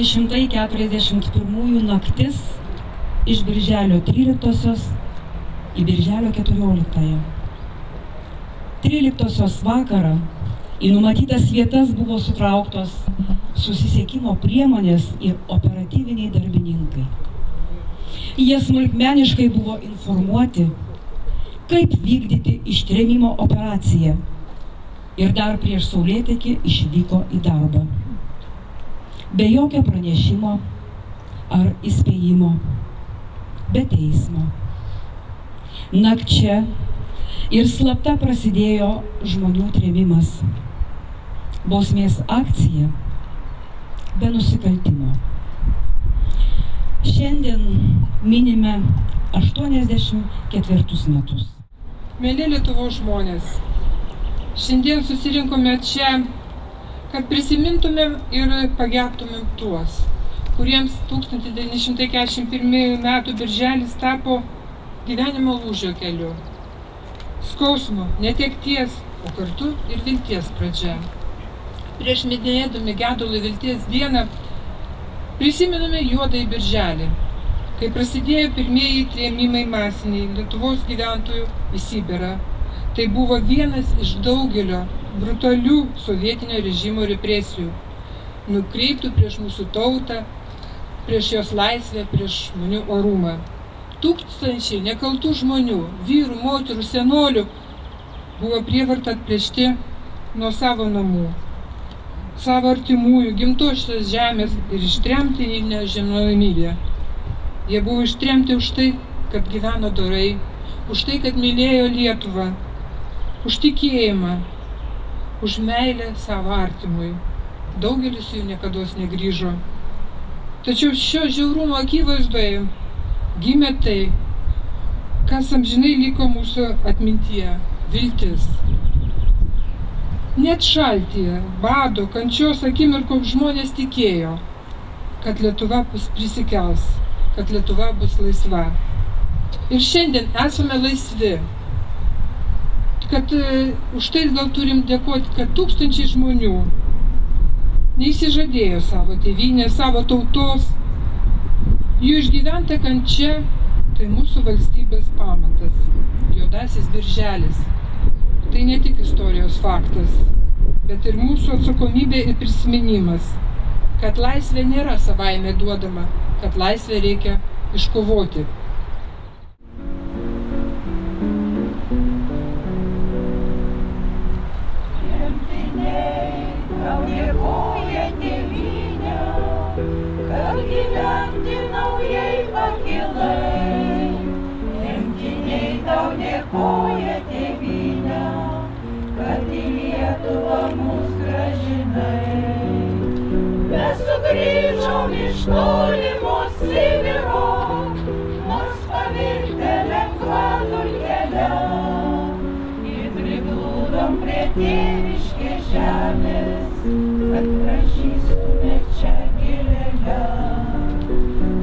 1941 naktis iš birželio 13 į birželio 14. 13 vakarą į numatytas vietas buvo sutrauktos susisiekimo priemonės ir operatyviniai darbininkai. Jie smulkmeniškai buvo informuoti, kaip vykdyti ištrėmimo operaciją ir dar prieš saulėtekį išvyko į darbą. Be jokio pranešimo ar įspėjimo, be teismo. Nakčia ir slapta prasidėjo žmonių trėmimas. Bausmės akcija be nusikaltimo. Šiandien minime 84 metus. Mėly Lietuvos žmonės, šiandien susirinkome čia, kad prisimintumėm ir pagerbtumėm tuos, kuriems 1941 metų birželis tapo gyvenimo lūžio keliu. Skausmo, netekties, o kartu ir vilties pradžia. Prieš minėdami gedulą vilties dieną prisimename juodąjį birželį, kai prasidėjo pirmieji trėmimai masiniai Lietuvos gyventojų į Sibirą. Tai buvo vienas iš daugelio brutalių sovietinio režimo represijų, nukreiptų prieš mūsų tautą, prieš jos laisvę, prieš žmonių orumą. Tūkstančiai nekaltų žmonių, vyrų, moterų, senolių buvo prievarta atplėšti nuo savo namų, savo artimųjų, gimtosios žemės ir ištremti į nežinomybę. Jie buvo ištremti už tai, kad gyveno dorai, už tai, kad mylėjo Lietuvą, už tikėjimą, už meilę savo artimui. Daugelis jų niekados negrįžo. Tačiau šio žiaurumo akivaizdoje gimė tai, kas amžinai liko mūsų atmintyje – viltis. Net šaltyje, bado, kančios akimirkos žmonės tikėjo, kad Lietuva prisikels, kad Lietuva bus laisva. Ir šiandien esame laisvi. Kad už tai gal turim dėkoti, kad tūkstančiai žmonių neįsižadėjo savo tėvynės, savo tautos. Jų išgyventa kančia tai mūsų valstybės pamatas, juodasis birželis. Tai ne tik istorijos faktas, bet ir mūsų atsakomybė ir prisiminimas, kad laisvė nėra savaime duodama, kad laisvę reikia iškovoti. Dėkoja tėvynę, kad į Lietuvą mus gražinai. Mes sugrįžom iš tolimo Sibiro, nors pavirtę lengva dulkele, ir priglūdom prie tėviškės žemės, kad pražystume čia gilele.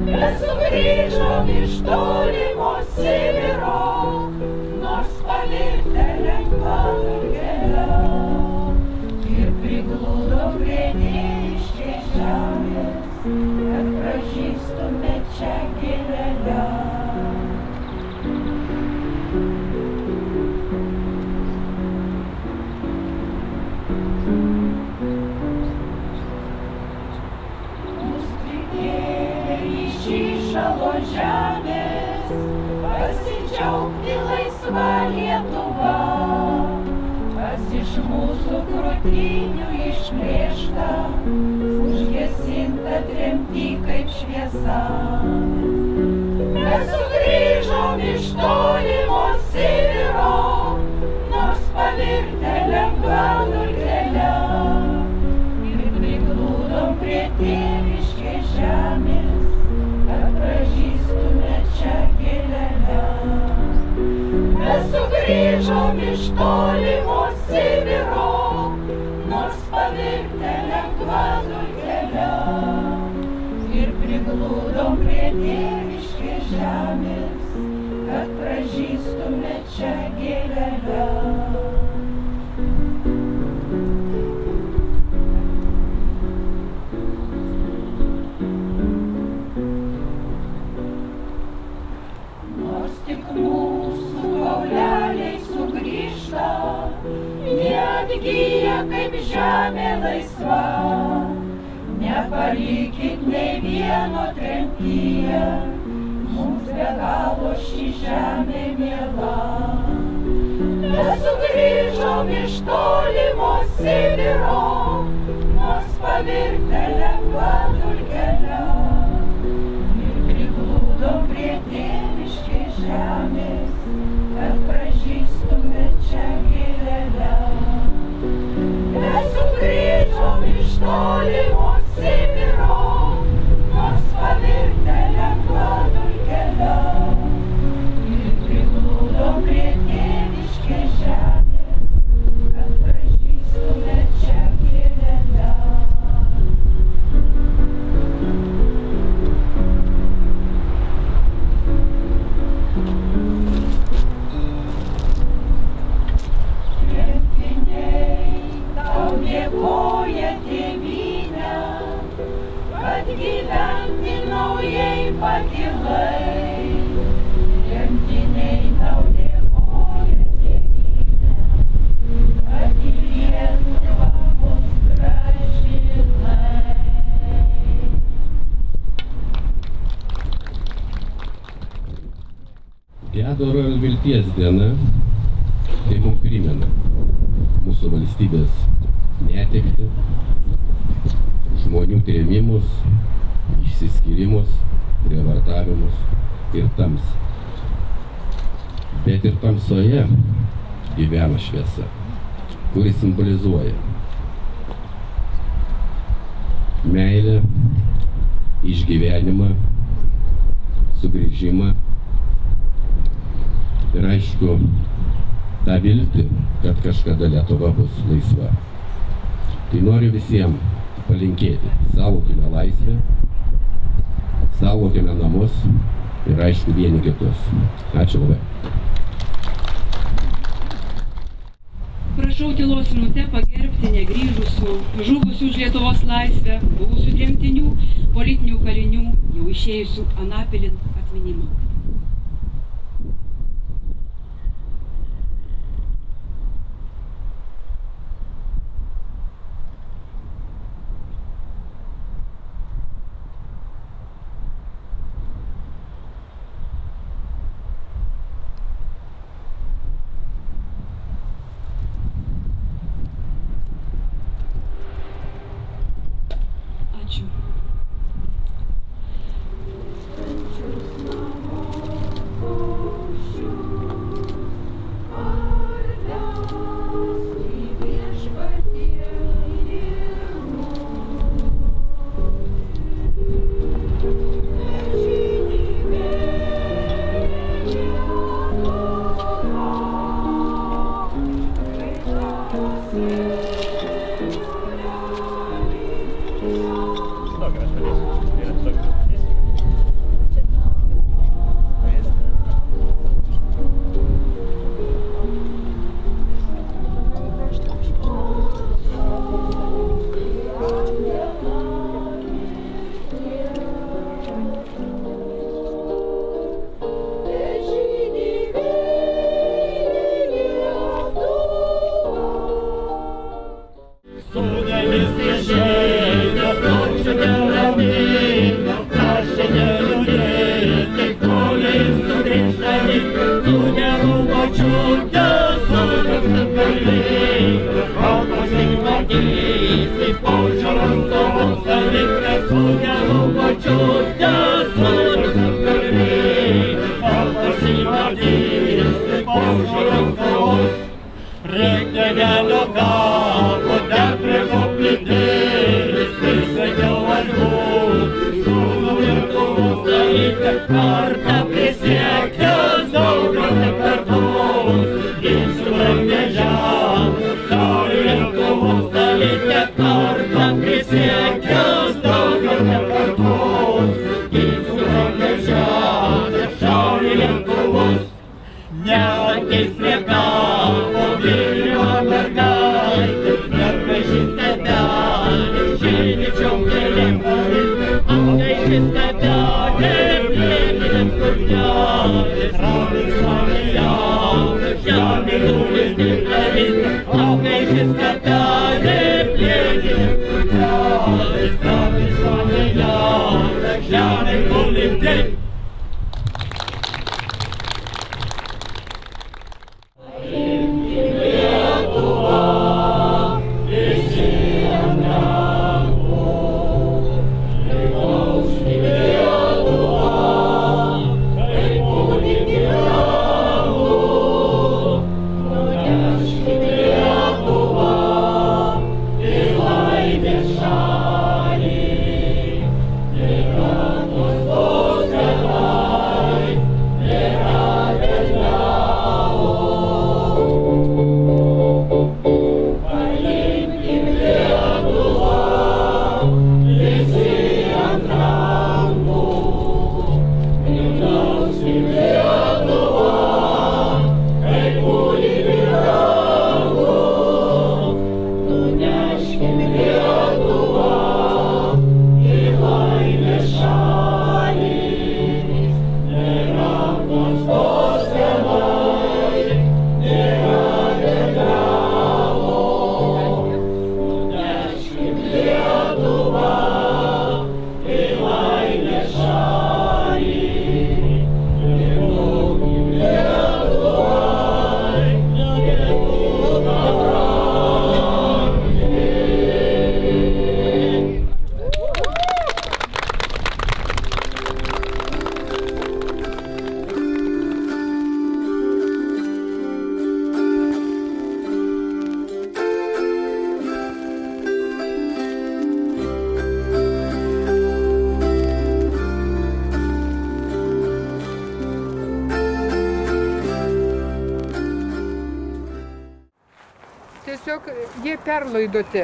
Mes sugrįžom iš tolimo Sibiro, nors pavirtę lengva dulkele, ir priglūdom prie tėviškės žemės, kad pražystume čia gilele. Šalo žemės, pasidžiaugti laisva Lietuva, kas iš mūsų krūtinių išplėšta, užgesinta tremty kaip šviesa. Mes sugrįžom iš tolimo Sibiro, nors pavirtę lengva dulkele, ir priglūdom prie tėviškės žemės, pražystume čia gilele. Mes sugrįžom iš tolimo Sibiro, nors pavirtę lengva dulkele, ir priglūdom prie tėviškės žemės, kad pražystume čia gilele. tik mūsų kauleliai sugrįžta, neatgyja kaip žemė laisva. Nepalikit nei vieno tremtyje, mums be galo ši žemė miela. Mes sugrįžom iš tolimo Sibiro, nors pavirtę lengva dulkele. Ir priglūdom prie tėviškės žemės, kad pražystume čia gilelę. Mes sugrįžom iš tolimo Sibiro, nors pavirtę lengva dulkele. Ir priglūdom prie tėviškės žemės, kad pražystume čia gilelę. Dėkoja tėvynę, kad gyventi naujai pakilai. Tremtiniai tau dėkoja tėvynę, kad į Lietuvą mus grąžinai. Geduro ir vilties diena tai mums primena mūsų valstybės netektį, žmonių trėmimus, išsiskyrimus, prievartavimus ir tamsą. Bet ir tamsoje gyvena šviesa, kuri simbolizuoja meilę, išgyvenimą, sugrįžimą ir aišku, tą viltį, kad kažkada Lietuva bus laisva. Tai noriu visiems palinkėti, saugokime laisvę, saugokime namus ir aišku vieni kitus. Ačiū labai. Prašau tylos minutę pagerbti negrįžusių, žuvusių už Lietuvos laisvę, buvusių tremtinių, politinių kalinių, jau išėjusių anapilin atminimą. Ačiū. Thank you. Tiesiog jie perlaidoti,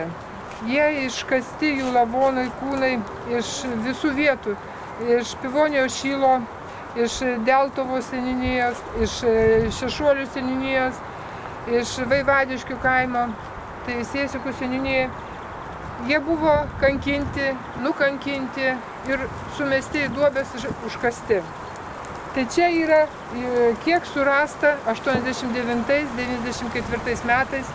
jie iškasti jų lavonai, kūnai iš visų vietų, iš Pivonijos Šilo, iš Deltuvos seniūnijos, iš Šešuolių seniūnijos, iš Vaivadiškių kaimo, tai Siesikų seniūnija. Jie buvo kankinti, nukankinti ir sumesti į duobes užkasti. Tai čia yra, kiek surasta 89–94 metais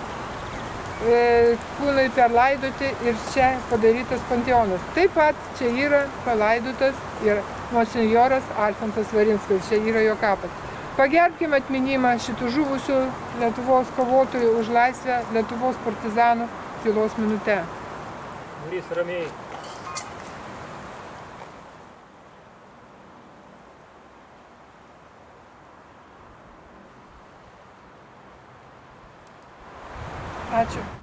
kūnai perlaidoti ir čia padarytas panteonas. Taip pat čia yra palaidotas ir monsinjoras Alfonsas Varinskas, čia yra jo kapas. Pagerbkime atminimą šitų žuvusių Lietuvos kovotojų už laisvę, Lietuvos partizanų tylos minute. Būrys ramiai. Ačiū.